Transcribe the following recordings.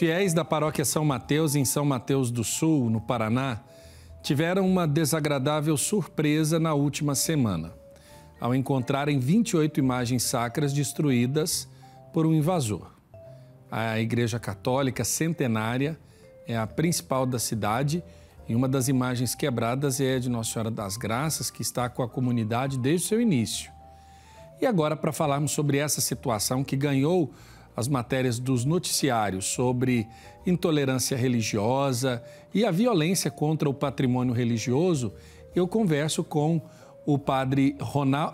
fiéis da paróquia São Mateus, em São Mateus do Sul, no Paraná, tiveram uma desagradável surpresa na última semana, ao encontrarem 28 imagens sacras destruídas por um invasor. A Igreja Católica Centenária é a principal da cidade e uma das imagens quebradas é a de Nossa Senhora das Graças, que está com a comunidade desde o seu início. E agora, para falarmos sobre essa situação que ganhou as matérias dos noticiários sobre intolerância religiosa e a violência contra o patrimônio religioso, eu converso com o padre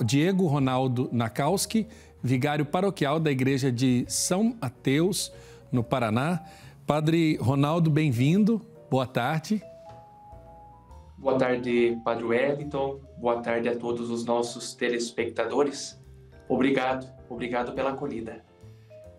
Diego Ronaldo Nakowski, vigário paroquial da Igreja de São Mateus, no Paraná. Padre Ronaldo, bem-vindo. Boa tarde. Boa tarde, Padre Wellington. Boa tarde a todos os nossos telespectadores. Obrigado pela acolhida.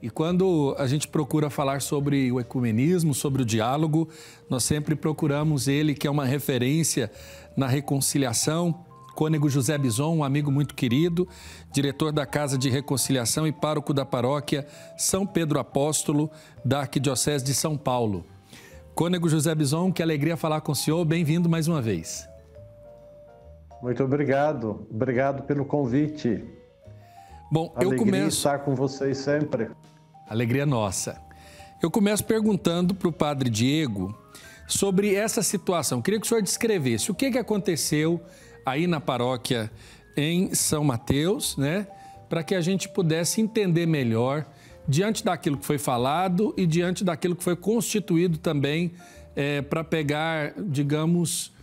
E quando a gente procura falar sobre o ecumenismo, sobre o diálogo, nós sempre procuramos ele, que é uma referência na reconciliação. Cônego José Bison, um amigo muito querido, diretor da Casa de Reconciliação e pároco da paróquia São Pedro Apóstolo, da Arquidiocese de São Paulo. Cônego José Bison, que alegria falar com o senhor. Bem-vindo mais uma vez. Muito obrigado. Obrigado pelo convite. Bom, alegria estar com vocês sempre. Alegria nossa. Eu começo perguntando para o padre Diego sobre essa situação. Queria que o senhor descrevesse o que aconteceu aí na paróquia em São Mateus, né? Para que a gente pudesse entender melhor diante daquilo que foi falado e diante daquilo que foi constituído também para pegar, digamos,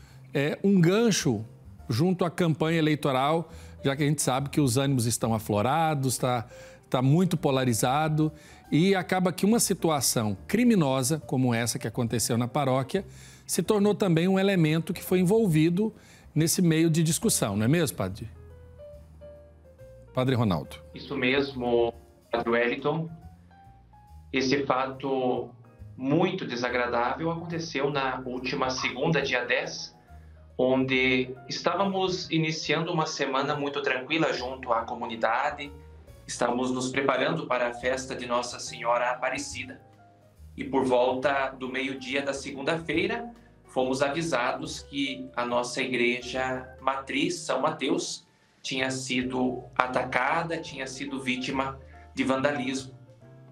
um gancho junto à campanha eleitoral, já que a gente sabe que os ânimos estão aflorados, está muito polarizado e acaba que uma situação criminosa como essa que aconteceu na paróquia se tornou também um elemento que foi envolvido nesse meio de discussão, não é mesmo, Padre? Padre Ronaldo. Isso mesmo, Padre Wellington. Esse fato muito desagradável aconteceu na última segunda, dia 10, onde estávamos iniciando uma semana muito tranquila junto à comunidade, estávamos nos preparando para a festa de Nossa Senhora Aparecida. E por volta do meio-dia da segunda-feira, fomos avisados que a nossa igreja matriz, São Mateus, tinha sido atacada, tinha sido vítima de vandalismo.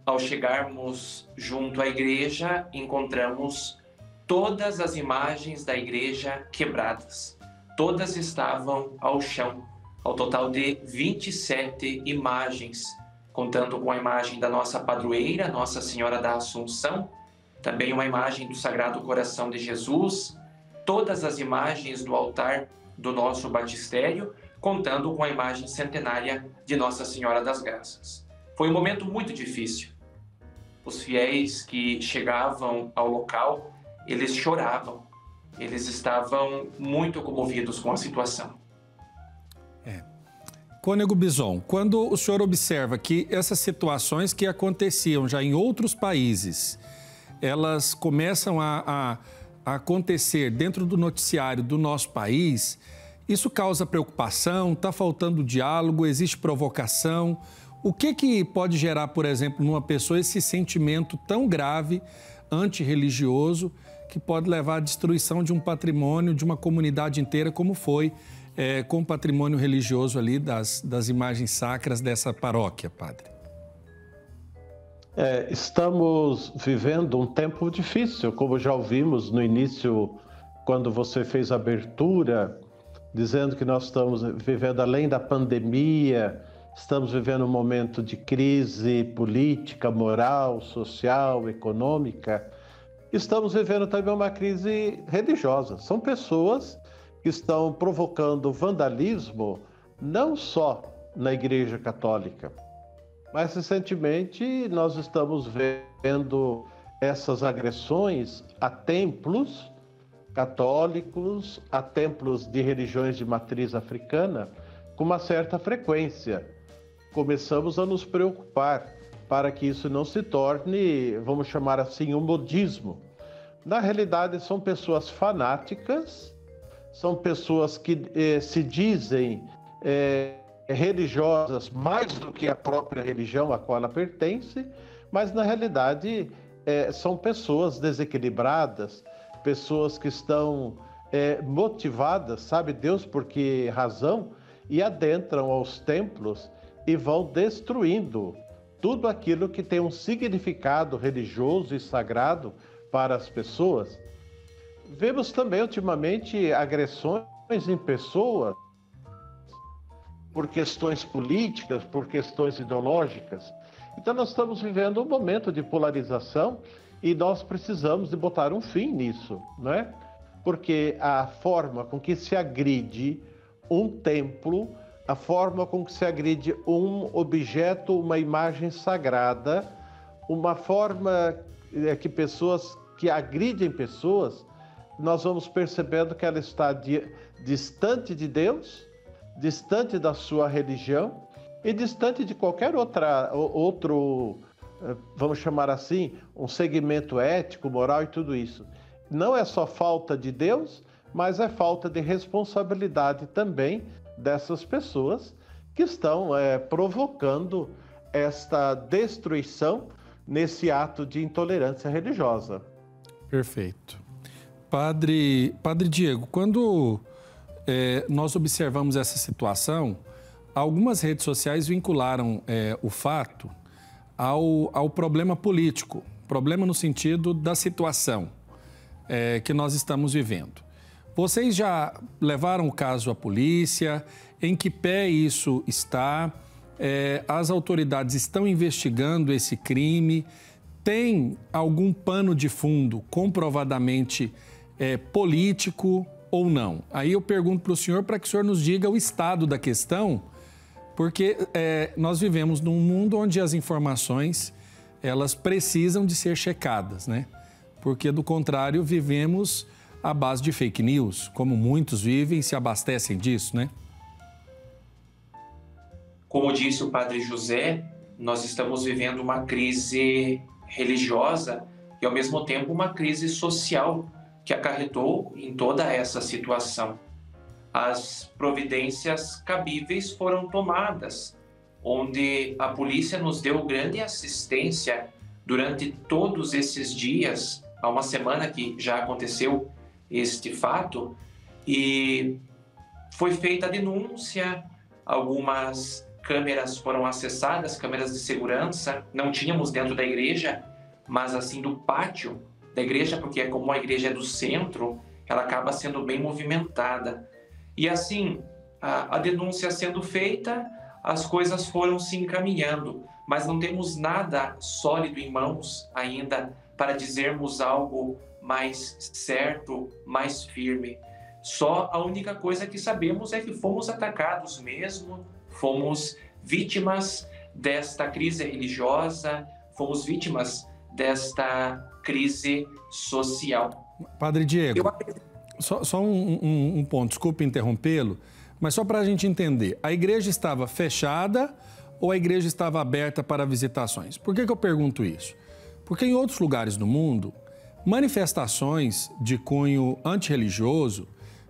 Ao chegarmos junto à igreja, encontramos todas as imagens da igreja quebradas. Todas estavam ao chão, ao total de 27 imagens, contando com a imagem da nossa padroeira, Nossa Senhora da Assunção, também uma imagem do Sagrado Coração de Jesus, todas as imagens do altar do nosso batistério, contando com a imagem centenária de Nossa Senhora das Graças. Foi um momento muito difícil. Os fiéis que chegavam ao local, eles choravam, eles estavam muito comovidos com a situação. Cônego Bison, quando o senhor observa que essas situações que aconteciam já em outros países, elas começam a acontecer dentro do noticiário do nosso país, isso causa preocupação, está faltando diálogo, existe provocação. O que pode gerar, por exemplo, numa pessoa esse sentimento tão grave, antirreligioso, que pode levar à destruição de um patrimônio, de uma comunidade inteira, como foi com o patrimônio religioso ali das imagens sacras dessa paróquia, padre? Estamos vivendo um tempo difícil, como já ouvimos no início, quando você fez a abertura, dizendo que nós estamos vivendo além da pandemia, estamos vivendo um momento de crise política, moral, social, econômica. Estamos vivendo também uma crise religiosa. São pessoas que estão provocando vandalismo não só na Igreja Católica, mas recentemente nós estamos vendo essas agressões a templos católicos, a templos de religiões de matriz africana, com uma certa frequência. Começamos a nos preocupar para que isso não se torne, vamos chamar assim, um modismo. Na realidade, são pessoas fanáticas, são pessoas que se dizem religiosas mais do que a própria religião a qual ela pertence, mas na realidade são pessoas desequilibradas, pessoas que estão motivadas, sabe Deus por que razão, e adentram aos templos e vão destruindo tudo aquilo que tem um significado religioso e sagrado para as pessoas. Vemos também ultimamente agressões em pessoas por questões políticas, por questões ideológicas. Então nós estamos vivendo um momento de polarização e nós precisamos de botar um fim nisso, não é? Porque a forma com que se agride um templo, a forma com que se agride um objeto, uma imagem sagrada, uma forma que agridem pessoas, nós vamos percebendo que ela está distante de Deus, distante da sua religião e distante de qualquer outro, vamos chamar assim, um segmento ético, moral e tudo isso. Não é só falta de Deus, mas é falta de responsabilidade também dessas pessoas que estão provocando esta destruição nesse ato de intolerância religiosa. Perfeito. Padre Diego, quando nós observamos essa situação, algumas redes sociais vincularam o fato ao problema político, problema no sentido da situação que nós estamos vivendo. Vocês já levaram o caso à polícia? Em que pé isso está? As autoridades estão investigando esse crime? Tem algum pano de fundo comprovadamente político ou não? Aí eu pergunto para o senhor para que o senhor nos diga o estado da questão, porque nós vivemos num mundo onde as informações elas precisam de ser checadas, né? Porque do contrário vivemos à base de fake news, como muitos vivem e se abastecem disso, né? Como disse o Padre José, nós estamos vivendo uma crise religiosa e, ao mesmo tempo, uma crise social que acarretou em toda essa situação. As providências cabíveis foram tomadas, onde a polícia nos deu grande assistência durante todos esses dias, há uma semana que já aconteceu este fato, e foi feita a denúncia, algumas câmeras foram acessadas, câmeras de segurança, não tínhamos dentro da igreja, mas assim do pátio da igreja, porque como a igreja é do centro, ela acaba sendo bem movimentada. E assim, a denúncia sendo feita, as coisas foram se encaminhando, mas não temos nada sólido em mãos ainda para dizermos algo mais certo, mais firme. Só a única coisa que sabemos é que fomos atacados mesmo, fomos vítimas desta crise religiosa, fomos vítimas desta crise social. Padre Diego, só um ponto, desculpe interrompê-lo, mas só para a gente entender, a igreja estava fechada ou a igreja estava aberta para visitações? Por que eu pergunto isso? Porque em outros lugares do mundo, manifestações de cunho antirreligioso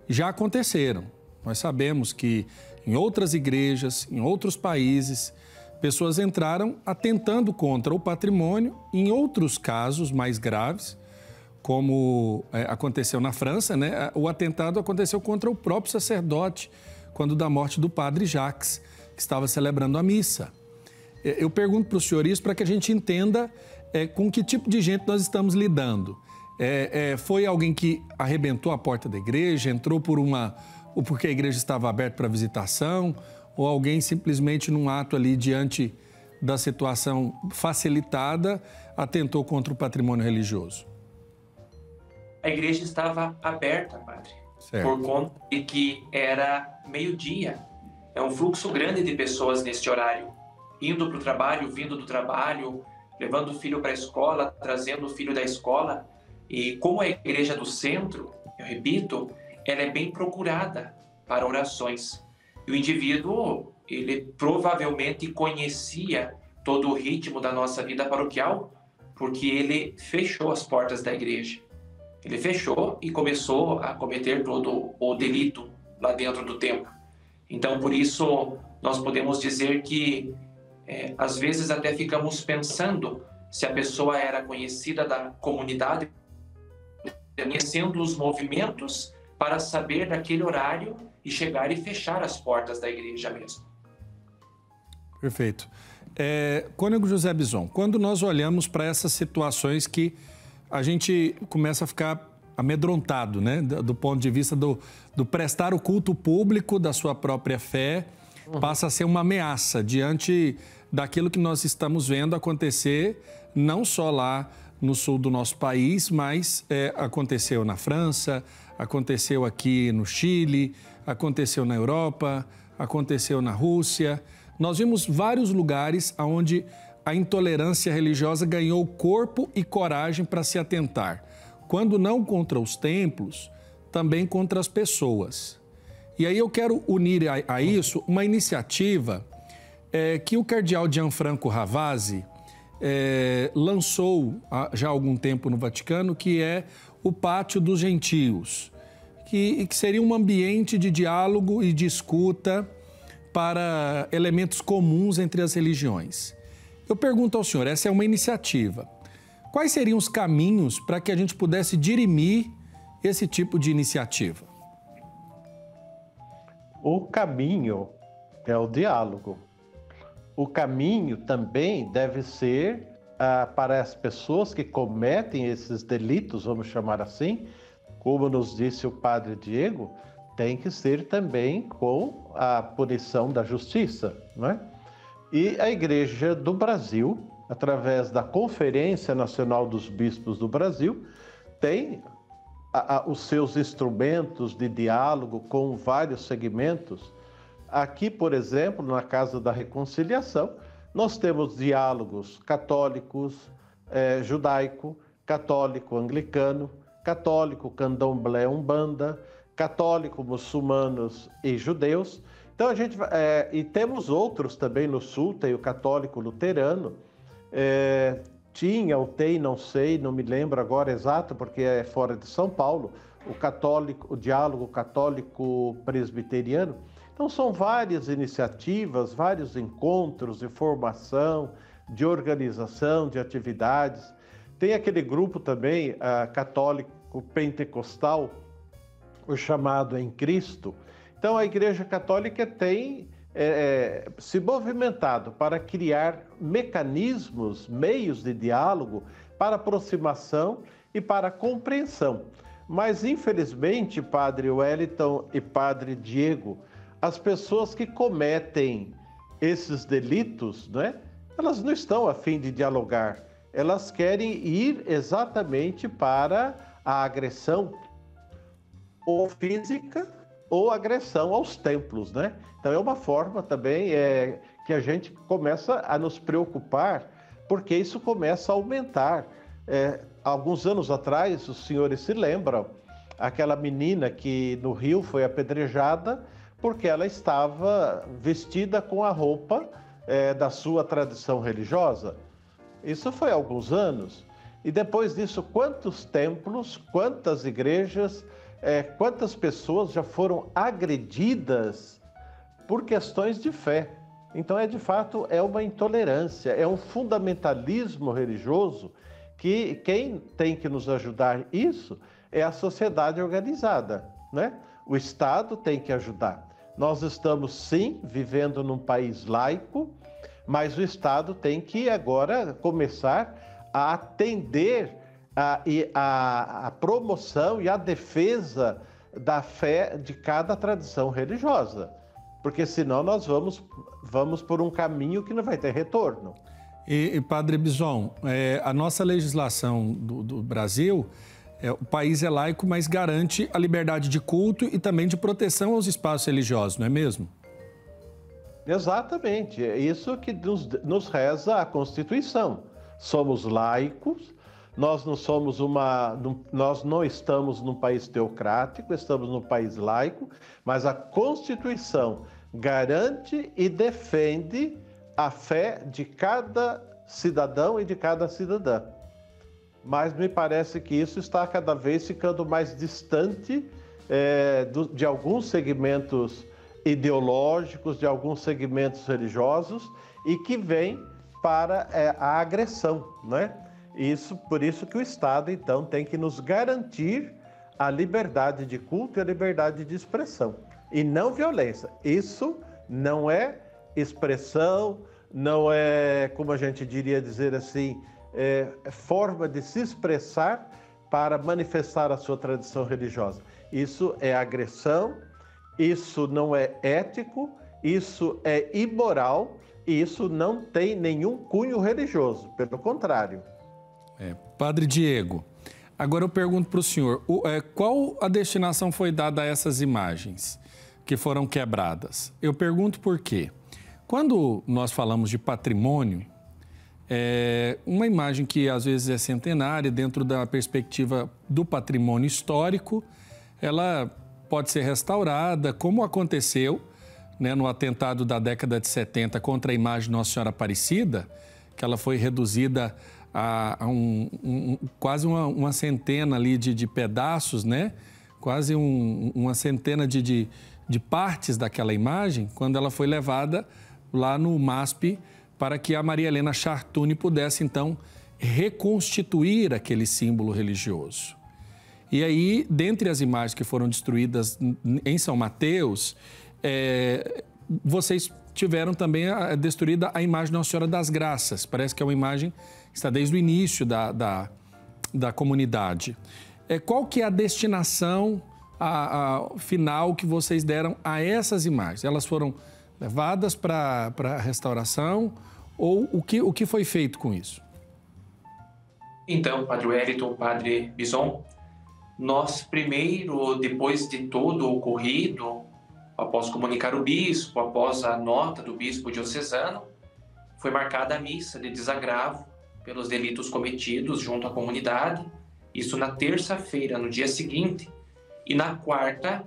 já aconteceram. Nós sabemos que em outras igrejas, em outros países, pessoas entraram atentando contra o patrimônio. Em outros casos mais graves, como aconteceu na França, né? O atentado aconteceu contra o próprio sacerdote, quando da morte do padre Jacques, que estava celebrando a missa. Eu pergunto para o senhor isso para que a gente entenda com que tipo de gente nós estamos lidando. Foi alguém que arrebentou a porta da igreja, entrou porque a igreja estava aberta para visitação, ou alguém simplesmente num ato ali diante da situação facilitada atentou contra o patrimônio religioso? A igreja estava aberta, padre, certo, por conta de que era meio-dia. É um fluxo grande de pessoas neste horário, indo para o trabalho, vindo do trabalho, levando o filho para a escola, trazendo o filho da escola. E como a igreja do centro, eu repito, ela é bem procurada para orações. E o indivíduo, ele provavelmente conhecia todo o ritmo da nossa vida paroquial, porque ele fechou as portas da igreja. Ele fechou e começou a cometer todo o delito lá dentro do templo. Então, por isso, nós podemos dizer que, às vezes, até ficamos pensando se a pessoa era conhecida da comunidade, conhecendo os movimentos para saber daquele horário e chegar e fechar as portas da igreja mesmo. Perfeito. Cônego José Bison, quando nós olhamos para essas situações que a gente começa a ficar amedrontado, né? Do ponto de vista do prestar o culto público da sua própria fé, passa a ser uma ameaça diante daquilo que nós estamos vendo acontecer, não só lá no sul do nosso país, mas aconteceu na França, aconteceu aqui no Chile, aconteceu na Europa, aconteceu na Rússia. Nós vimos vários lugares onde a intolerância religiosa ganhou corpo e coragem para se atentar. Quando não contra os templos, também contra as pessoas. E aí eu quero unir a isso uma iniciativa que o cardeal Gianfranco Ravasi lançou já há algum tempo no Vaticano, que é o Pátio dos Gentios, que seria um ambiente de diálogo e de escuta para elementos comuns entre as religiões. Eu pergunto ao senhor, essa é uma iniciativa. Quais seriam os caminhos para que a gente pudesse dirimir esse tipo de iniciativa? O caminho é o diálogo. O caminho também deve ser para as pessoas que cometem esses delitos, vamos chamar assim, como nos disse o padre Diego, tem que ser também com a punição da justiça, não é? E a Igreja do Brasil, através da Conferência Nacional dos Bispos do Brasil, tem os seus instrumentos de diálogo com vários segmentos. Aqui, por exemplo, na Casa da Reconciliação, nós temos diálogos católicos, judaico, católico anglicano, católico candomblé umbanda, católico muçulmanos e judeus. Então a gente e temos outros também no sul, tem o católico luterano, tinha ou tem, não sei, não me lembro agora exato, porque é fora de São Paulo, o diálogo católico presbiteriano. Então são várias iniciativas, vários encontros de formação, de organização, de atividades. Tem aquele grupo também católico pentecostal, o chamado Em Cristo. Então a Igreja Católica tem se movimentado para criar mecanismos, meios de diálogo para aproximação e para compreensão. Mas, infelizmente, Padre Wellington e Padre Diego, as pessoas que cometem esses delitos, né, elas não estão a fim de dialogar, elas querem ir exatamente para a agressão ou física ou agressão aos templos, né? Então é uma forma também que a gente começa a nos preocupar, porque isso começa a aumentar. Alguns anos atrás, os senhores se lembram, aquela menina que no Rio foi apedrejada porque ela estava vestida com a roupa da sua tradição religiosa. Isso foi há alguns anos. E depois disso, quantos templos, quantas igrejas, quantas pessoas já foram agredidas por questões de fé. Então, de fato, é uma intolerância, é um fundamentalismo religioso que quem tem que nos ajudar isso é a sociedade organizada, né? O Estado tem que ajudar. Nós estamos, sim, vivendo num país laico, mas o Estado tem que agora começar a atender a promoção e a defesa da fé de cada tradição religiosa, porque senão nós vamos por um caminho que não vai ter retorno. E Padre Bison, a nossa legislação do Brasil, o país é laico, mas garante a liberdade de culto e também de proteção aos espaços religiosos, não é mesmo? Exatamente, é isso que nos reza a Constituição. Somos laicos. Nós não estamos num país teocrático, estamos num país laico, mas a Constituição garante e defende a fé de cada cidadão e de cada cidadã. Mas me parece que isso está cada vez ficando mais distante de alguns segmentos ideológicos, de alguns segmentos religiosos, e que vem para a agressão, né? Por isso que o Estado, então, tem que nos garantir a liberdade de culto e a liberdade de expressão, e não violência. Isso não é expressão, não é, como a gente diria dizer assim, forma de se expressar para manifestar a sua tradição religiosa. Isso é agressão, isso não é ético, isso é imoral e isso não tem nenhum cunho religioso, pelo contrário. Padre Diego, agora eu pergunto para o senhor, qual a destinação foi dada a essas imagens que foram quebradas? Eu pergunto por quê. Quando nós falamos de patrimônio, uma imagem que às vezes é centenária, dentro da perspectiva do patrimônio histórico, ela pode ser restaurada, como aconteceu, né, no atentado da década de 70 contra a imagem de Nossa Senhora Aparecida, que ela foi reduzida a quase uma centena ali de pedaços, né? Quase uma centena de partes daquela imagem, quando ela foi levada lá no MASP para que a Maria Helena Chartuni pudesse, então, reconstituir aquele símbolo religioso. E aí, dentre as imagens que foram destruídas em São Mateus, vocês tiveram também destruída a imagem de Nossa Senhora das Graças. Parece que é uma imagem que está desde o início da comunidade. Qual que é a destinação final que vocês deram a essas imagens? Elas foram levadas para a restauração ou o que foi feito com isso? Então, Padre Wellington, Padre Bison, nós primeiro, depois de todo o ocorrido, após comunicar o bispo, após a nota do bispo diocesano, foi marcada a missa de desagravo pelos delitos cometidos junto à comunidade, isso na terça-feira, no dia seguinte, e na quarta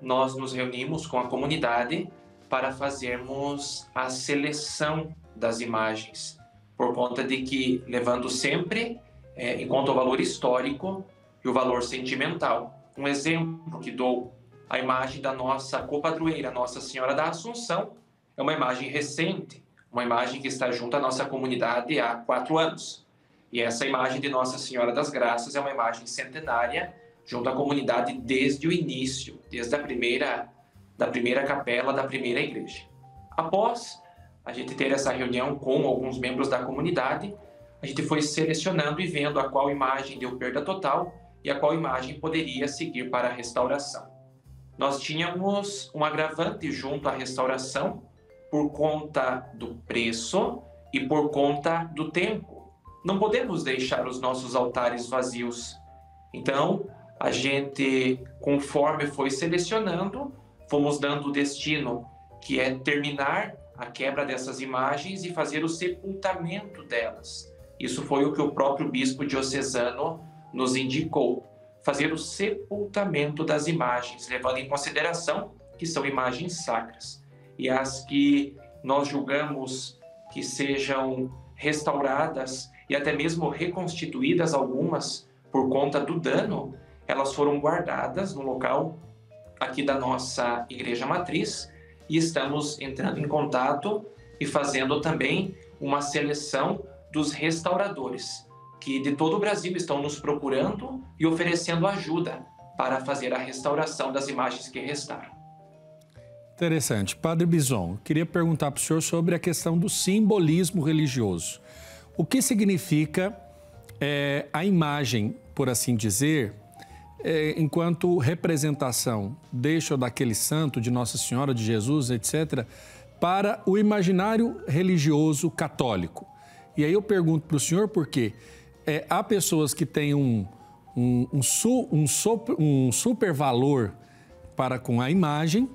nós nos reunimos com a comunidade para fazermos a seleção das imagens, por conta de que, levando sempre em conta o valor histórico e o valor sentimental. Um exemplo que dou, a imagem da nossa copadroeira, Nossa Senhora da Assunção, é uma imagem recente, uma imagem que está junto à nossa comunidade há 4 anos. E essa imagem de Nossa Senhora das Graças é uma imagem centenária junto à comunidade desde o início, desde a primeira capela da primeira igreja. Após a gente ter essa reunião com alguns membros da comunidade, a gente foi selecionando e vendo a qual imagem deu perda total e a qual imagem poderia seguir para a restauração. Nós tínhamos um agravante junto à restauração por conta do preço e por conta do tempo. Não podemos deixar os nossos altares vazios. Então, a gente, conforme foi selecionando, fomos dando o destino, que é terminar a quebra dessas imagens e fazer o sepultamento delas. Isso foi o que o próprio bispo diocesano nos indicou, fazer o sepultamento das imagens, levando em consideração que são imagens sacras. E as que nós julgamos que sejam restauradas e até mesmo reconstituídas, algumas por conta do dano, elas foram guardadas no local aqui da nossa igreja matriz e estamos entrando em contato e fazendo também uma seleção dos restauradores, que de todo o Brasil estão nos procurando e oferecendo ajuda para fazer a restauração das imagens que restaram. Interessante. Padre Bison, queria perguntar para o senhor sobre a questão do simbolismo religioso. O que significa a imagem, por assim dizer, enquanto representação deste ou daquele santo, de Nossa Senhora, de Jesus, etc., para o imaginário religioso católico? E aí eu pergunto para o senhor porque há pessoas que têm um super valor para com a imagem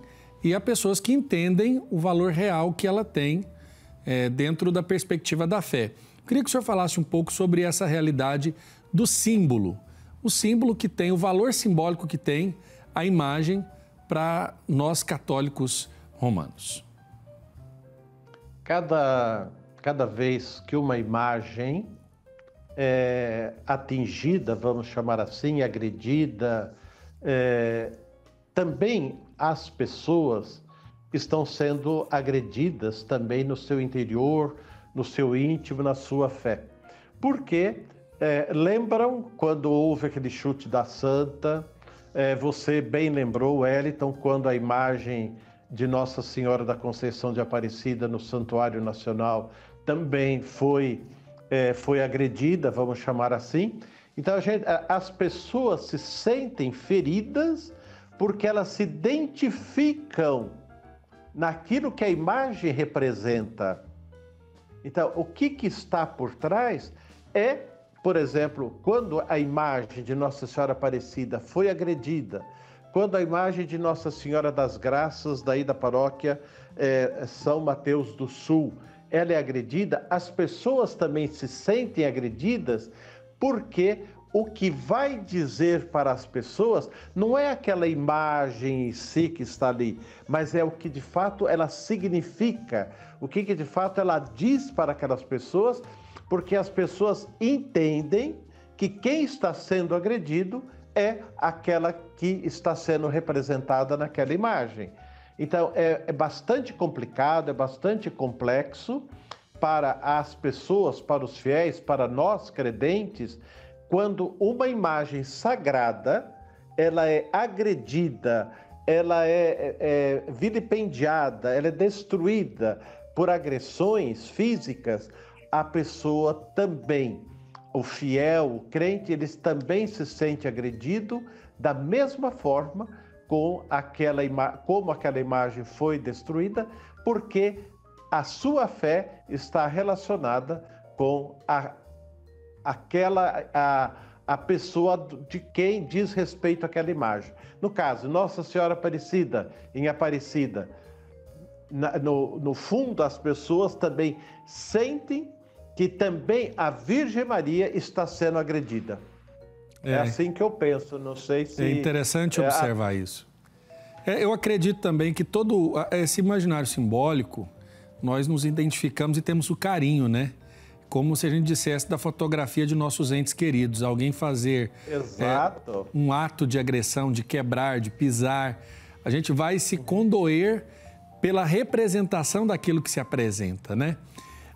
e há pessoas que entendem o valor real que ela tem dentro da perspectiva da fé. Eu queria que o senhor falasse um pouco sobre essa realidade do símbolo. O símbolo que tem, o valor simbólico que tem a imagem para nós católicos romanos. Cada vez que uma imagem é atingida, vamos chamar assim, agredida, também as pessoas estão sendo agredidas também no seu interior, no seu íntimo, na sua fé. Porque lembram quando houve aquele chute da Santa? Você bem lembrou, Wellington, quando a imagem de Nossa Senhora da Conceição de Aparecida no Santuário Nacional também foi agredida, vamos chamar assim. Então, as pessoas se sentem feridas porque elas se identificam naquilo que a imagem representa. Então, o que está por trás é, por exemplo, quando a imagem de Nossa Senhora Aparecida foi agredida, quando a imagem de Nossa Senhora das Graças, daí da paróquia São Mateus do Sul, ela é agredida, as pessoas também se sentem agredidas, porque o que vai dizer para as pessoas não é aquela imagem em si que está ali, mas é o que de fato ela significa, o que de fato ela diz para aquelas pessoas, porque as pessoas entendem que quem está sendo agredido é aquela que está sendo representada naquela imagem. Então, é bastante complicado, é bastante complexo para as pessoas, para os fiéis, para nós credentes, quando uma imagem sagrada, ela é agredida, ela é vilipendiada, ela é destruída por agressões físicas, a pessoa também, o fiel, o crente, ele também se sente agredido da mesma forma como aquela imagem foi destruída, porque a sua fé está relacionada com a pessoa de quem diz respeito àquela imagem. No caso, Nossa Senhora Aparecida, em Aparecida, no fundo as pessoas também sentem que também a Virgem Maria está sendo agredida. É assim que eu penso, não sei se... É interessante observar isso. Eu acredito também que todo esse imaginário simbólico, nós nos identificamos e temos o carinho, né? Como se a gente dissesse da fotografia de nossos entes queridos. Alguém fazer um ato de agressão, de quebrar, de pisar. A gente vai se condoer pela representação daquilo que se apresenta, né?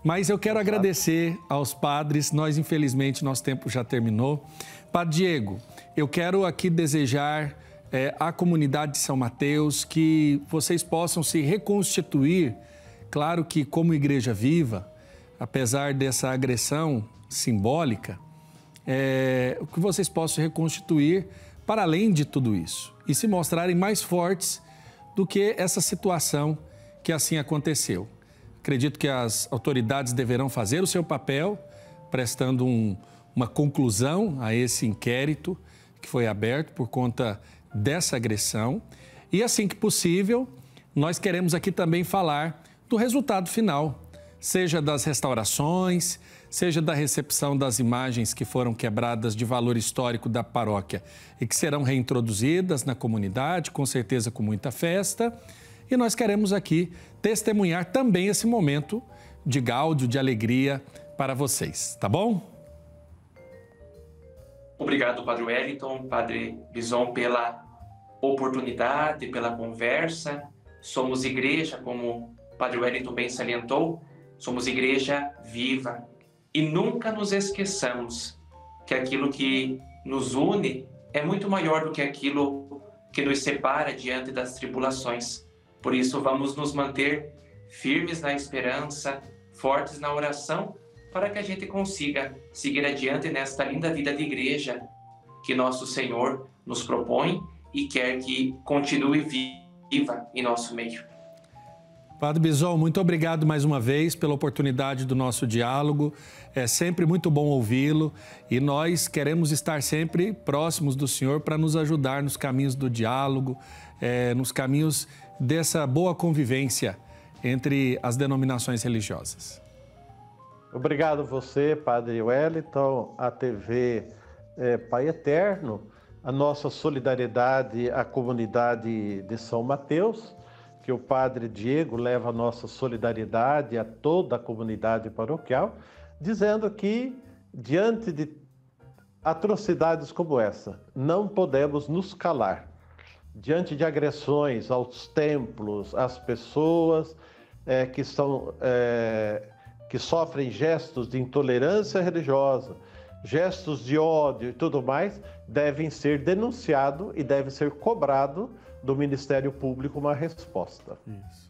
Mas eu quero agradecer aos padres. Infelizmente, nosso tempo já terminou. Padre Diego, eu quero aqui desejar à comunidade de São Mateus que vocês possam se reconstituir, claro que como igreja viva, apesar dessa agressão simbólica, que vocês possam se reconstituir para além de tudo isso e se mostrarem mais fortes do que essa situação que assim aconteceu. Acredito que as autoridades deverão fazer o seu papel, prestando uma conclusão a esse inquérito que foi aberto por conta dessa agressão. E assim que possível, nós queremos aqui também falar do resultado final, seja das restaurações, seja da recepção das imagens que foram quebradas de valor histórico da paróquia e que serão reintroduzidas na comunidade, com certeza com muita festa. E nós queremos aqui testemunhar também esse momento de gáudio, de alegria para vocês, tá bom? Obrigado, Padre Wellington, Padre Bison, pela oportunidade, pela conversa. Somos igreja, como o Padre Wellington bem salientou, somos igreja viva. E nunca nos esqueçamos que aquilo que nos une é muito maior do que aquilo que nos separa diante das tribulações. Por isso, vamos nos manter firmes na esperança, fortes na oração, para que a gente consiga seguir adiante nesta linda vida de igreja que nosso Senhor nos propõe e quer que continue viva em nosso meio. Padre Bison, muito obrigado mais uma vez pela oportunidade do nosso diálogo. É sempre muito bom ouvi-lo e nós queremos estar sempre próximos do Senhor para nos ajudar nos caminhos do diálogo, nos caminhos dessa boa convivência entre as denominações religiosas. Obrigado você, Padre Wellington, a TV Pai Eterno, a nossa solidariedade à comunidade de São Mateus, que o Padre Diego leva a nossa solidariedade a toda a comunidade paroquial, dizendo que, diante de atrocidades como essa, não podemos nos calar. Diante de agressões aos templos, às pessoas que sofrem gestos de intolerância religiosa, gestos de ódio e tudo mais, devem ser denunciados e deve ser cobrado do Ministério Público uma resposta. Isso.